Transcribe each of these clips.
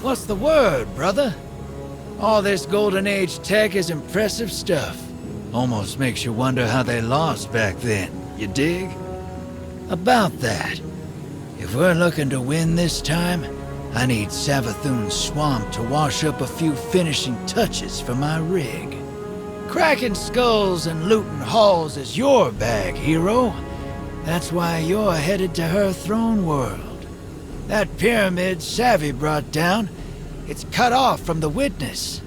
What's the word, brother? All this Golden Age tech is impressive stuff. Almost makes you wonder how they lost back then, you dig? About that, if we're looking to win this time, I need Savathun's swamp to wash up a few finishing touches for my rig. Cracking skulls and looting halls is your bag, hero. That's why you're headed to her throne world. That pyramid Savvy brought down, it's cut off from the witness.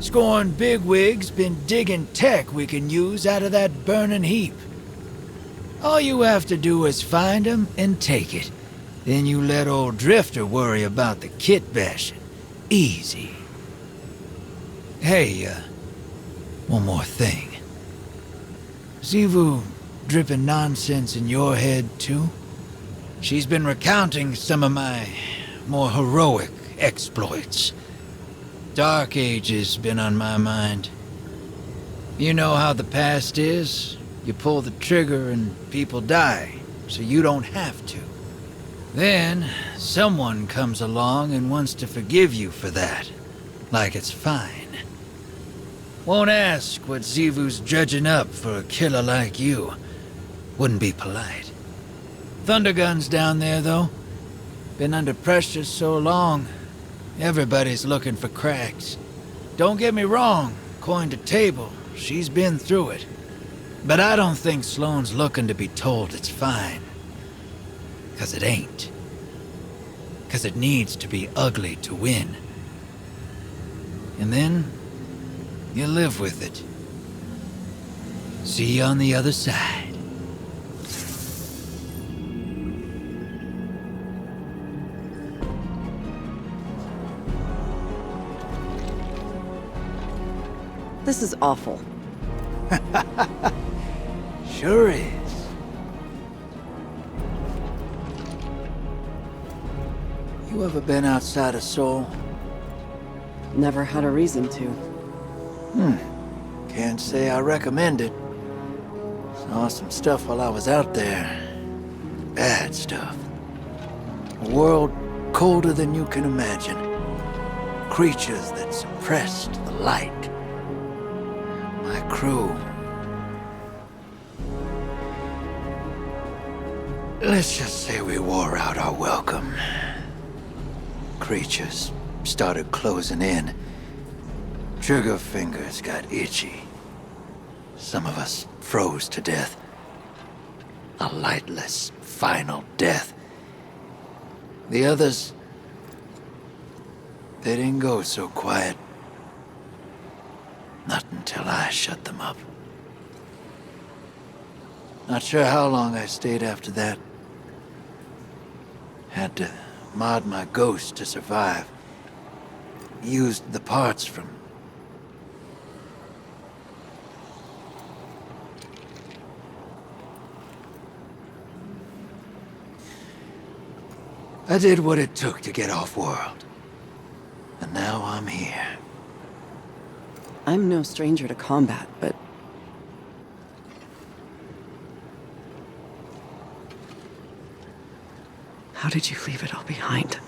Scorn bigwigs been digging tech we can use out of that burning heap. All you have to do is find 'em and take it. Then you let old Drifter worry about the kit bashing. Easy. Hey, one more thing. Zivu dripping nonsense in your head, too? She's been recounting some of my more heroic exploits. Dark Age's been on my mind. You know how the past is. You pull the trigger and people die, so you don't have to. Then, someone comes along and wants to forgive you for that, like it's fine. Won't ask what Zivu's dredging up for a killer like you. Wouldn't be polite. Thundergun's down there, though. Been under pressure so long, everybody's looking for cracks. Don't get me wrong, coin to table, she's been through it. But I don't think Sloane's looking to be told it's fine. 'Cause it ain't. 'Cause it needs to be ugly to win. And then, you live with it. See you on the other side. This is awful. Sure is. You ever been outside of Seoul? Never had a reason to. Can't say I recommend it. Saw some stuff while I was out there. Bad stuff. A world colder than you can imagine. Creatures that suppressed the light. My crew. Let's just say we wore out our welcome. Creatures started closing in. Trigger fingers got itchy. Some of us froze to death. A lightless, final death. The others, they didn't go so quiet. Not until I shut them up. Not sure how long I stayed after that. Had to mod my ghost to survive. Used the parts from... I did what it took to get off-world. And now I'm here. I'm no stranger to combat, but... how did you leave it all behind?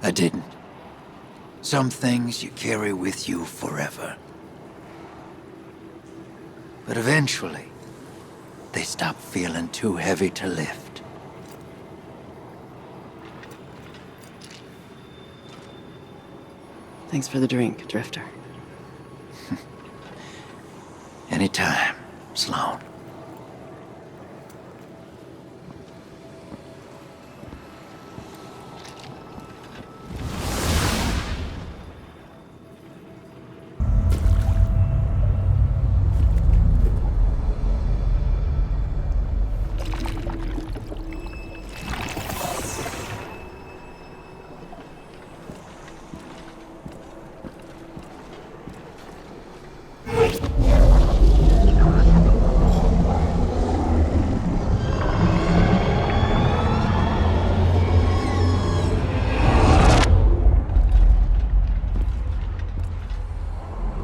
I didn't. Some things you carry with you forever. But eventually, they stop feeling too heavy to lift. Thanks for the drink, Drifter. Anytime, Sloane.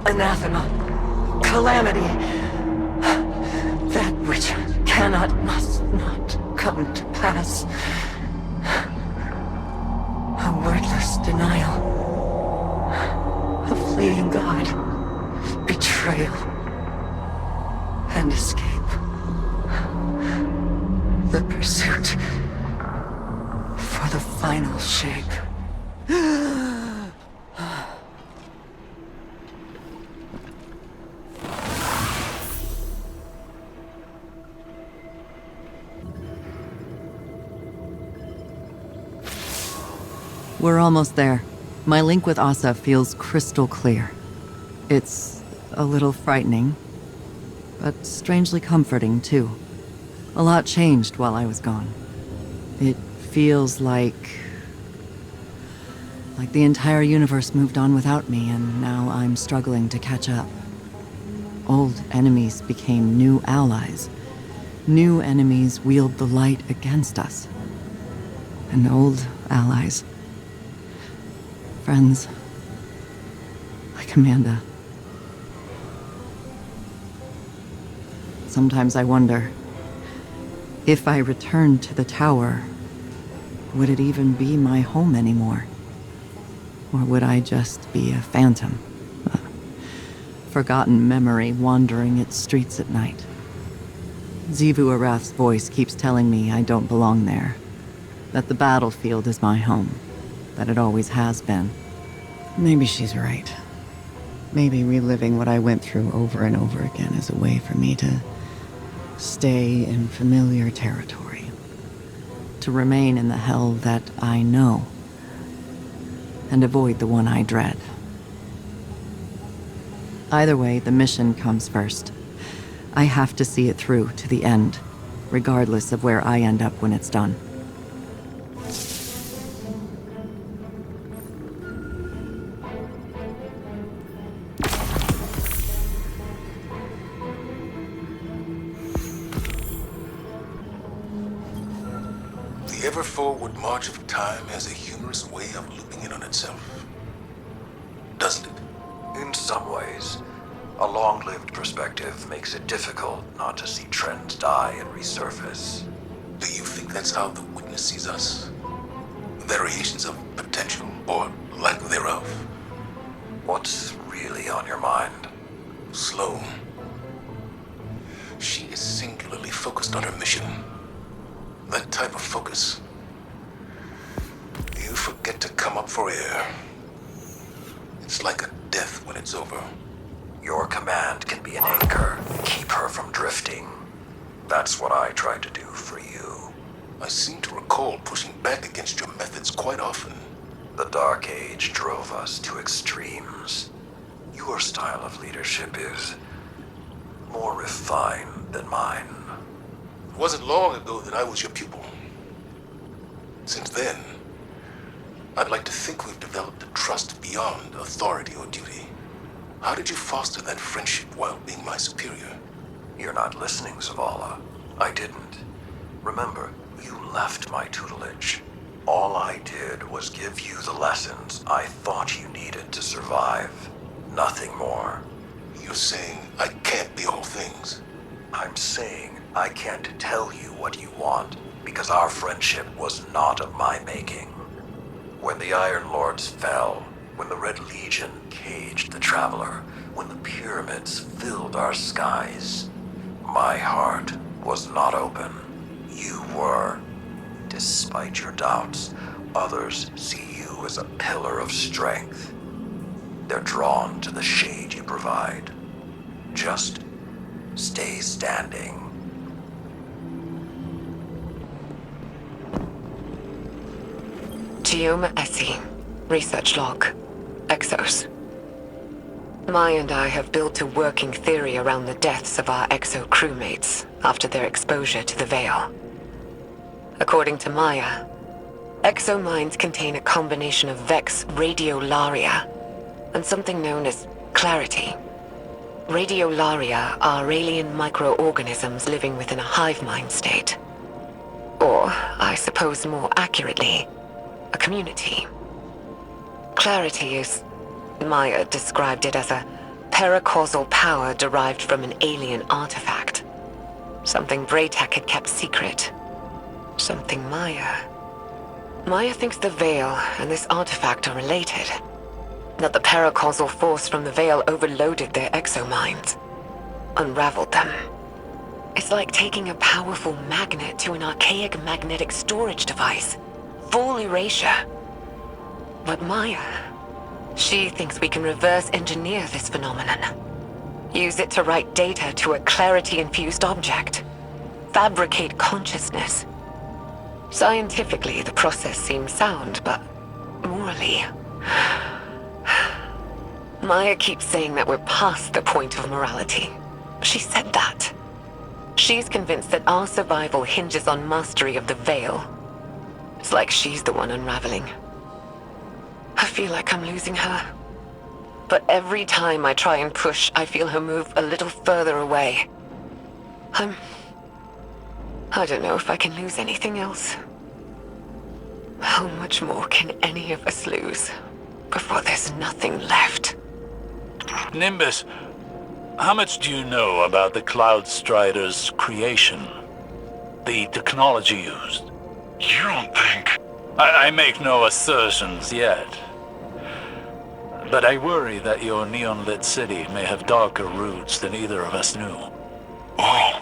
Anathema. Calamity. That which cannot, must not come to pass. ruthless denial. A fleeing god. Betrayal. And escape. The pursuit for the final shape. We're almost there. My link with Asa feels crystal clear. It's a little frightening, but strangely comforting, too. A lot changed while I was gone. It feels like the entire universe moved on without me, and now I'm struggling to catch up. Old enemies became new allies. New enemies wield the light against us. And old allies. Friends. Like Amanda. Sometimes I wonder, if I returned to the tower, would it even be my home anymore? Or would I just be a phantom? A forgotten memory wandering its streets at night? Xivu Arath's voice keeps telling me I don't belong there. That the battlefield is my home. That it always has been. Maybe she's right. Maybe reliving what I went through over and over again is a way for me to stay in familiar territory. To remain in the hell that I know. And avoid the one I dread. Either way, the mission comes first. I have to see it through to the end, regardless of where I end up when it's done. The ever-forward march of time has a humorous way of looping in on itself. Doesn't it? In some ways. A long-lived perspective makes it difficult not to see trends die and resurface. Do you think that's how the witness sees us? Variations of potential, or lack thereof? What's really on your mind? Sloane. She is singularly focused on her mission. That type of focus. You forget to come up for air. It's like a death when it's over. Your command can be an anchor, keep her from drifting. That's what I tried to do for you. I seem to recall pushing back against your methods quite often. The Dark Age drove us to extremes. Your style of leadership is more refined than mine. It wasn't long ago that I was your pupil. Since then, I'd like to think we've developed a trust beyond authority or duty. How did you foster that friendship while being my superior? You're not listening, Zavala. I didn't. Remember, you left my tutelage. All I did was give you the lessons I thought you needed to survive. Nothing more. You're saying I can't be all things? I'm saying I can't tell you what you want, because our friendship was not of my making. When the Iron Lords fell, when the Red Legion caged the Traveler, when the pyramids filled our skies, my heart was not open. You were. Despite your doubts, others see you as a pillar of strength. They're drawn to the shade you provide. Just stay standing. Gioma Essie, research log. Exos. Maya and I have built a working theory around the deaths of our Exo crewmates after their exposure to the Veil. According to Maya, Exo minds contain a combination of Vex radiolaria and something known as clarity. Radiolaria are alien microorganisms living within a hive mind state. Or, I suppose more accurately, a community. Clarity is, Maya described it as a paracausal power derived from an alien artifact. Something Braytech had kept secret. Something Maya Maya thinks the Veil and this artifact are related. That the paracausal force from the Veil overloaded their exominds. Unraveled them. It's like taking a powerful magnet to an archaic magnetic storage device. Full erasure. But Maya, she thinks we can reverse engineer this phenomenon. Use it to write data to a clarity-infused object. Fabricate consciousness. Scientifically, the process seems sound, but morally... Maya keeps saying that we're past the point of morality. She said that. She's convinced that our survival hinges on mastery of the Veil. It's like she's the one unraveling. I feel like I'm losing her. But every time I try and push, I feel her move a little further away. I don't know if I can lose anything else. How much more can any of us lose before there's nothing left? Nimbus, how much do you know about the Cloud Strider's creation? The technology used? You don't think... I make no assertions yet. But I worry that your neon-lit city may have darker roots than either of us knew. Oh,